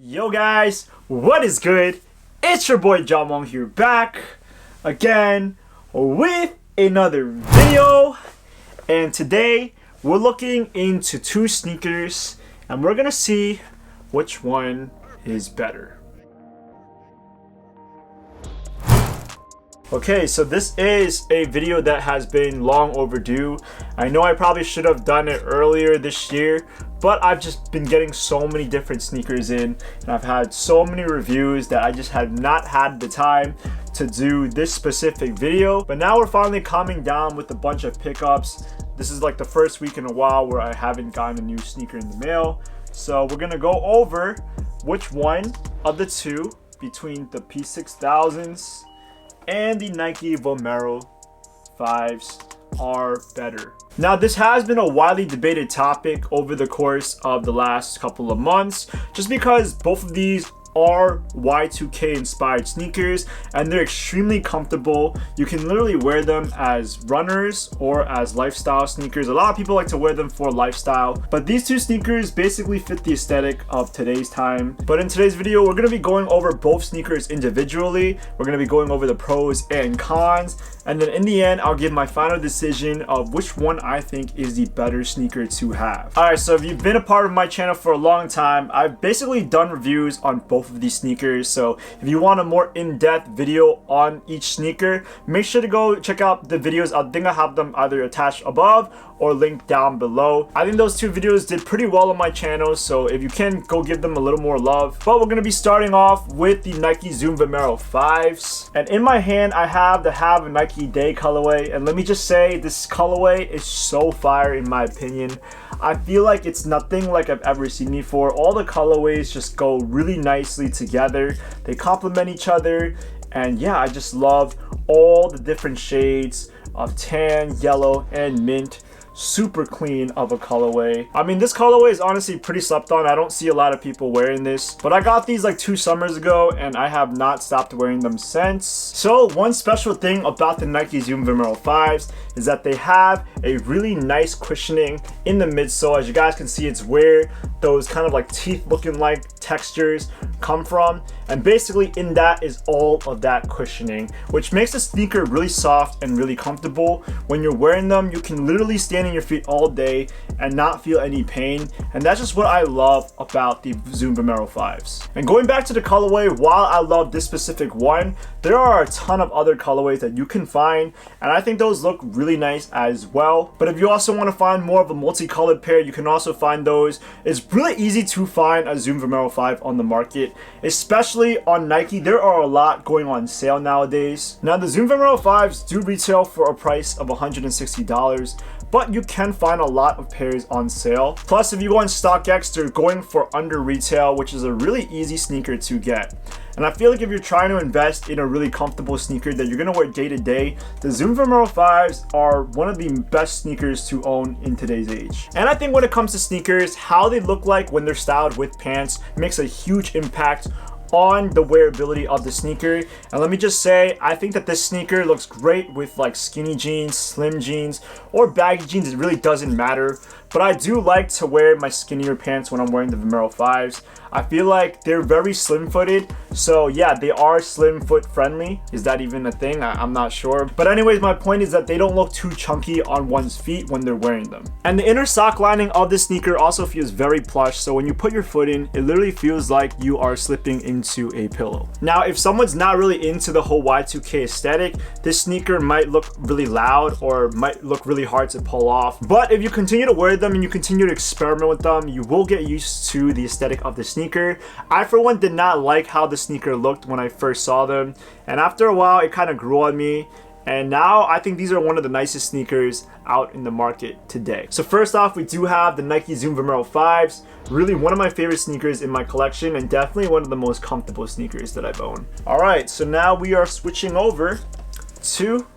Yo guys, what is good? It's your boy Jamong here, back again with another video. And today we're looking into two sneakers and we're gonna see which one is better. Okay, so this is a video that has been long overdue. I know I probably should have done it earlier this year, but I've just been getting so many different sneakers in and I've had so many reviews that I just have not had the time to do this specific video. But now we're finally calming down with a bunch of pickups. This is like the first week in a while where I haven't gotten a new sneaker in the mail. So we're gonna go over which one of the two between the P-6000s and the Nike Vomero 5s are better. Now, this has been a widely debated topic over the course of the last couple of months, just because both of these are Y2K inspired sneakers and they're extremely comfortable. You can literally wear them as runners or as lifestyle sneakers. A lot of people like to wear them for lifestyle, but these two sneakers basically fit the aesthetic of today's time. But in today's video, we're going to be going over both sneakers individually. We're going to be going over the pros and cons, and then in the end, I'll give my final decision of which one I think is the better sneaker to have. Alright, so if you've been a part of my channel for a long time, I've basically done reviews on both of these sneakers. So if you want a more in-depth video on each sneaker, make sure to go check out the videos. I think I have them either attached above or linked down below. I think those two videos did pretty well on my channel, so if you can, go give them a little more love. But we're going to be starting off with the Nike Zoom Vomero 5s. And in my hand, I have the Have a Nike Day colorway. And let me just say, this colorway is so fire in my opinion. I feel like it's nothing like I've ever seen before. All the colorways just go really nicely together. They complement each other. And yeah, I just love all the different shades of tan, yellow, and mint. Super clean of a colorway. I mean, this colorway is honestly pretty slept on. I don't see a lot of people wearing this, but I got these like 2 summers ago and I have not stopped wearing them since. So one special thing about the Nike Zoom Vomero 5s is that they have a really nice cushioning in the midsole. As you guys can see, it's where those kind of like teeth looking like textures come from, and basically in that is all of that cushioning, which makes the sneaker really soft and really comfortable. When you're wearing them, you can literally stand in your feet all day and not feel any pain, and that's just what I love about the Zoom Vomero 5s. And going back to the colorway, while I love this specific one, there are a ton of other colorways that you can find, and I think those look really nice as well. But if you also want to find more of a multicolored pair, you can also find those. It's really easy to find a Zoom Vomero 5 on the market, especially on Nike. There are a lot going on sale nowadays. Now, the Zoom Vomero 5s do retail for a price of $160, but you can find a lot of pairs on sale. Plus, if you go on StockX, they're going for under retail, which is a really easy sneaker to get. And I feel like if you're trying to invest in a really comfortable sneaker that you're gonna wear day to day, the Zoom Vomero 5s are one of the best sneakers to own in today's age. And I think when it comes to sneakers, how they look like when they're styled with pants makes a huge impact on the wearability of the sneaker. And let me just say, I think that this sneaker looks great with like skinny jeans, slim jeans, or baggy jeans. It really doesn't matter. But I do like to wear my skinnier pants when I'm wearing the Vomero 5s. I feel like they're very slim footed. So yeah, they are slim foot friendly. Is that even a thing? I'm not sure. But anyways, my point is that they don't look too chunky on one's feet when they're wearing them. And the inner sock lining of this sneaker also feels very plush. So when you put your foot in, it literally feels like you are slipping into a pillow. Now, if someone's not really into the whole Y2K aesthetic, this sneaker might look really loud or might look really hard to pull off. But if you continue to wear them and you continue to experiment with them, you will get used to the aesthetic of the sneaker. I, for one, did not like how the sneaker looked when I first saw them, and after a while it kind of grew on me, and now I think these are one of the nicest sneakers out in the market today. So first off, we do have the Nike Zoom Vomero 5s. Really one of my favorite sneakers in my collection, and definitely one of the most comfortable sneakers that I've owned. Alright, so now we are switching over to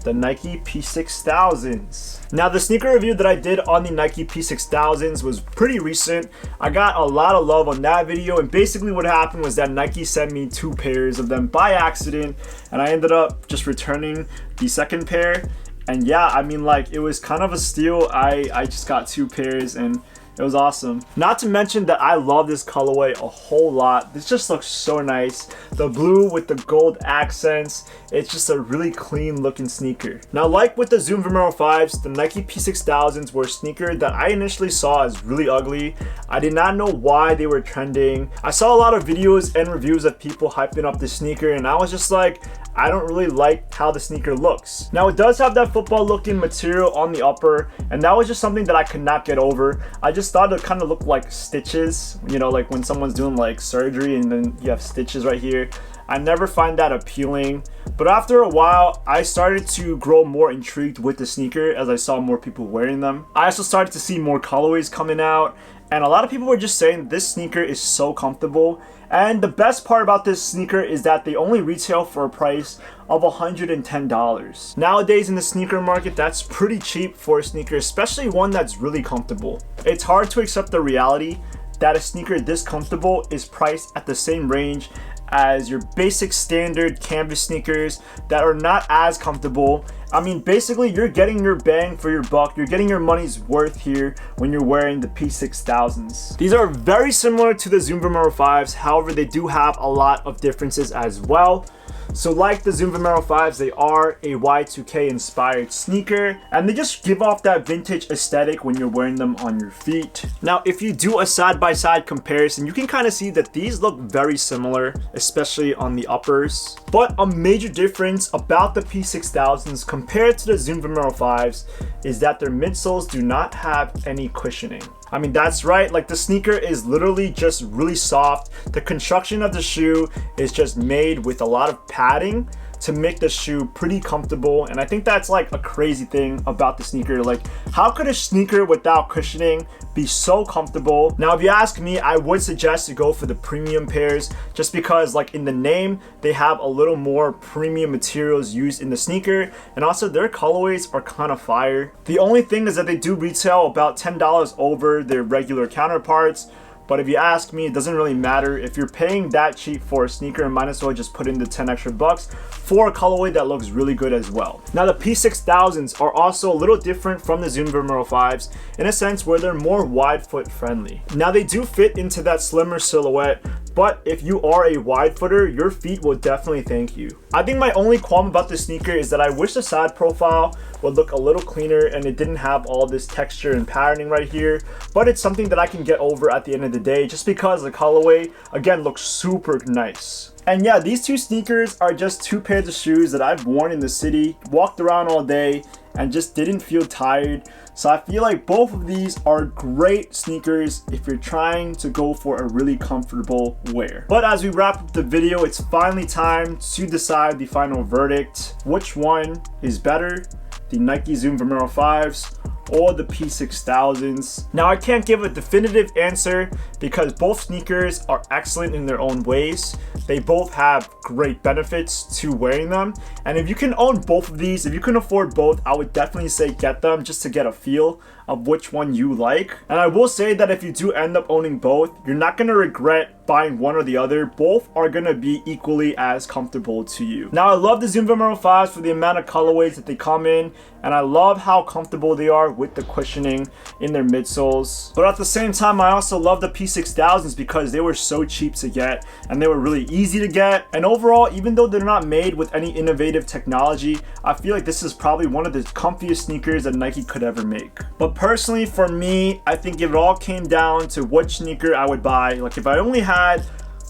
the Nike P-6000s. Now, the sneaker review that I did on the Nike P-6000s was pretty recent. I got a lot of love on that video, and basically what happened was that Nike sent me 2 pairs of them by accident, and I ended up just returning the second pair. And yeah, I mean, like, it was kind of a steal. I just got 2 pairs, and It was awesome. Not to mention that I love this colorway a whole lot. This just looks so nice. The blue with the gold accents. It's just a really clean looking sneaker. Now, like with the Zoom Vomero 5s, the Nike P-6000s were a sneaker that I initially saw as really ugly. I did not know why they were trending. I saw a lot of videos and reviews of people hyping up this sneaker, and I was just like, I don't really like how the sneaker looks. Now, it does have that football looking material on the upper, and that was just something that I could not get over. I just thought it kind of looked like stitches, you know, like when someone's doing like surgery and then you have stitches right here. I never find that appealing, but after a while, I started to grow more intrigued with the sneaker as I saw more people wearing them. I also started to see more colorways coming out, and a lot of people were just saying this sneaker is so comfortable. And the best part about this sneaker is that they only retail for a price of $110. Nowadays in the sneaker market, that's pretty cheap for a sneaker, especially one that's really comfortable. It's hard to accept the reality that a sneaker this comfortable is priced at the same range as your basic standard canvas sneakers that are not as comfortable. I mean, basically you're getting your bang for your buck. You're getting your money's worth here when you're wearing the P-6000s. These are very similar to the Zoom Vomero 5s. However, they do have a lot of differences as well. So like the Zoom Vomero 5s, they are a Y2K inspired sneaker, and they just give off that vintage aesthetic when you're wearing them on your feet. Now, if you do a side-by-side comparison, you can kind of see that these look very similar, especially on the uppers. But a major difference about the P-6000s compared to the Zoom Vomero 5s is that their midsoles do not have any cushioning. I mean, that's right, like the sneaker is literally just really soft. The construction of the shoe is just made with a lot of padding to make the shoe pretty comfortable, and I think that's like a crazy thing about the sneaker. Like, how could a sneaker without cushioning be so comfortable? Now, if you ask me, I would suggest to go for the premium pairs, just because like in the name they have a little more premium materials used in the sneaker, and also their colorways are kind of fire. The only thing is that they do retail about $10 over their regular counterparts. But if you ask me, it doesn't really matter. If you're paying that cheap for a sneaker, might as well just put in the 10 extra bucks for a colorway that looks really good as well. Now, the P-6000s are also a little different from the Zoom Vomero 5s in a sense where they're more wide foot friendly. Now, they do fit into that slimmer silhouette, but if you are a wide footer, your feet will definitely thank you. I think my only qualm about this sneaker is that I wish the side profile would look a little cleaner and it didn't have all this texture and patterning right here, but it's something that I can get over at the end of the day just because the colorway again looks super nice. And yeah, these two sneakers are just two pairs of shoes that I've worn in the city, walked around all day, and just didn't feel tired. So I feel like both of these are great sneakers if you're trying to go for a really comfortable wear. But as we wrap up the video, it's finally time to decide the final verdict. Which one is better, the Nike Zoom Vomero 5s or the P-6000s? Now, I can't give a definitive answer because both sneakers are excellent in their own ways. They both have great benefits to wearing them, and if you can own both of these, if you can afford both, I would definitely say get them just to get a feel of which one you like. And I will say that if you do end up owning both, you're not going to regret buying one or the other. Both are going to be equally as comfortable to you. Now, I love the Zoom Vomero 5s for the amount of colorways that they come in, and I love how comfortable they are with the cushioning in their midsoles. But at the same time, I also love the P-6000s because they were so cheap to get and they were really easy to get. And overall, even though they're not made with any innovative technology, I feel like this is probably one of the comfiest sneakers that Nike could ever make. But personally, for me, I think if it all came down to which sneaker I would buy, like if I only had,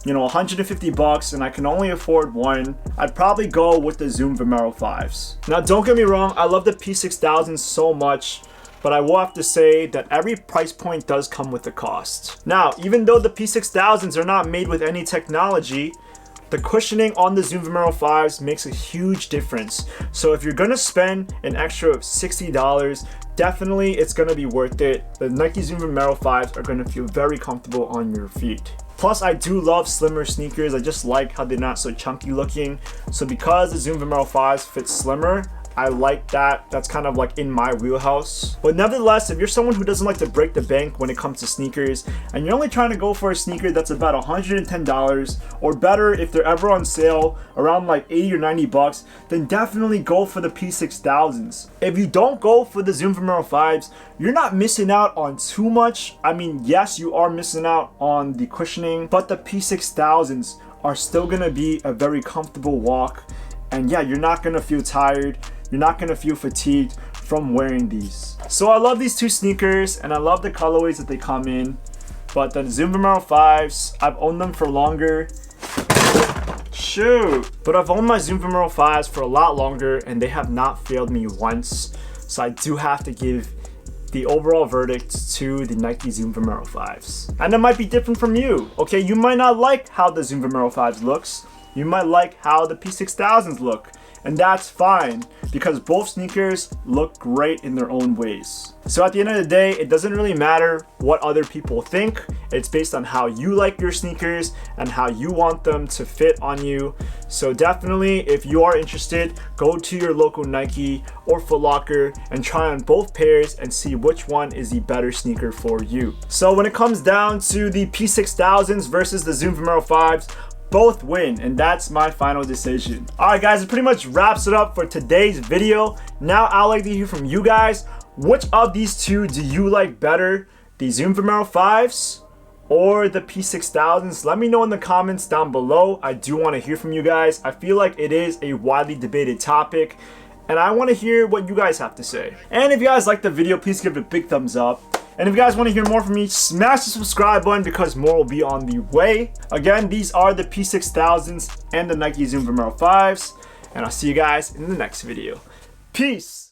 you know, 150 bucks and I can only afford one, I'd probably go with the Zoom Vomero 5s. Now, don't get me wrong, I love the P-6000 so much, but I will have to say that every price point does come with a cost. Now, even though the P-6000s are not made with any technology, the cushioning on the Zoom Vomero 5s makes a huge difference. So if you're gonna spend an extra $60, definitely it's gonna be worth it. The Nike Zoom Vomero 5s are gonna feel very comfortable on your feet. Plus, I do love slimmer sneakers. I just like how they're not so chunky looking. So because the Zoom Vomero 5s fit slimmer, I like that. That's kind of like in my wheelhouse. But nevertheless, if you're someone who doesn't like to break the bank when it comes to sneakers, and you're only trying to go for a sneaker that's about $110 or better if they're ever on sale around like 80 or 90 bucks, then definitely go for the P-6000s. If you don't go for the Zoom Vomero 5s, you're not missing out on too much. I mean, yes, you are missing out on the cushioning, but the P-6000s are still gonna be a very comfortable walk. And yeah, you're not gonna feel tired. You're not gonna feel fatigued from wearing these. So I love these two sneakers and I love the colorways that they come in. But the Zoom Vomero 5s, I've owned them for longer. Shoot! But I've owned my Zoom Vomero 5s for a lot longer and they have not failed me once. So I do have to give the overall verdict to the Nike Zoom Vomero 5s. And it might be different from you. Okay, you might not like how the Zoom Vomero 5s looks. You might like how the P-6000s look. And that's fine because both sneakers look great in their own ways. So at the end of the day, it doesn't really matter what other people think. It's based on how you like your sneakers and how you want them to fit on you. So definitely, if you are interested, go to your local Nike or Foot Locker and try on both pairs and see which one is the better sneaker for you. So when it comes down to the P-6000s versus the Zoom Vomero 5s, both win, and that's my final decision. Alright guys, it pretty much wraps it up for today's video. Now I'd like to hear from you guys. Which of these two do you like better? The Zoom Vomero 5s or the P-6000s? Let me know in the comments down below. I do want to hear from you guys. I feel like it is a widely debated topic and I want to hear what you guys have to say. And if you guys liked the video, please give it a big thumbs up. And if you guys want to hear more from me, smash the subscribe button because more will be on the way. Again, these are the P-6000s and the Nike Zoom Vomero 5s. And I'll see you guys in the next video. Peace!